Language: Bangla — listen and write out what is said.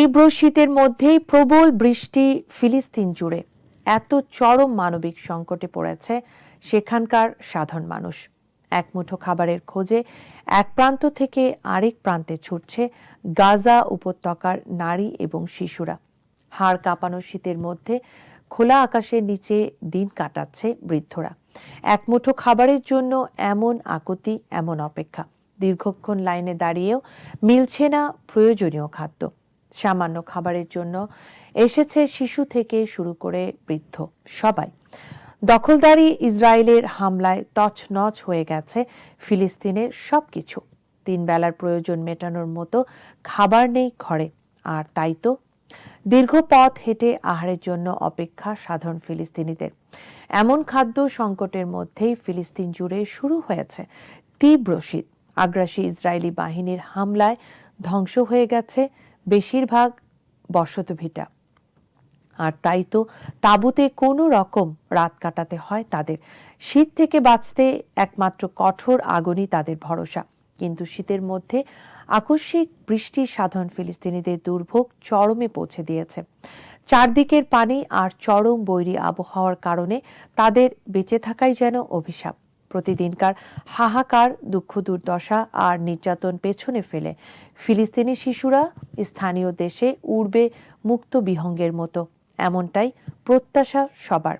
তীব্র শীতের মধ্যেই প্রবল বৃষ্টি ফিলিস্তিন জুড়ে। এত চরম মানবিক সংকটে পড়েছে সেখানকার সাধারণ মানুষ। এক মুঠো খাবারের খোঁজে এক প্রান্ত থেকে আরেক প্রান্তে ছুটছে গাজা উপত্যকার নারী এবং শিশুরা। হাড় কাঁপানো শীতের মধ্যে খোলা আকাশের নিচে দিন কাটাচ্ছে বৃদ্ধরা। এক মুঠো খাবারের জন্য এমন আকুতি, এমন অপেক্ষা। দীর্ঘক্ষণ লাইনে দাঁড়িয়েও মিলছে না প্রয়োজনীয় খাদ্য। সামান্য খাবারের জন্য এসেছে শিশু থেকে শুরু করে বৃদ্ধ সবাই। দখলদারি ইসরায়েলের হামলায় তছনছ হয়ে গেছে ফিলিস্তিনের সবকিছু। 3 বেলার প্রয়োজন মেটানোর মতো খাবার নেই ঘরে। আর তাই তো দীর্ঘ পথ হেঁটে আহারের জন্য অপেক্ষা সাধারণ ফিলিস্তিনিদের। এমন খাদ্য সংকটের মধ্যেই ফিলিস্তিন জুড়ে শুরু হয়েছে তীব্র শীত। আগ্রাসী ইসরায়েলি বাহিনীর হামলায় ধ্বংস হয়ে গেছে বেশিরভাগ বসতভিটা। আর তাই তো তাঁবুতে কোনো রকম রাত কাটাতে হয় তাদের। শীত থেকে বাঁচতে একমাত্র কঠোর আগুনই তাদের ভরসা। কিন্তু শীতের মধ্যে আকস্মিক বৃষ্টি সাধারণ ফিলিস্তিনিদের দুর্ভোগ চরমে পৌঁছে দিয়েছে। চারদিকের পানি আর চরম বৈরী আবহাওয়ার কারণে তাদের বেঁচে থাকাই যেন অভিশাপ। প্রতিদিনকার হাহাকার, দুঃখ, দুর্দশা আর নির্যাতন পেছনে ফেলে ফিলিস্তিনি শিশুরা স্থানীয় দেশে উড়বে মুক্ত বিহঙ্গের মতো, এমনটাই প্রত্যাশা সবার।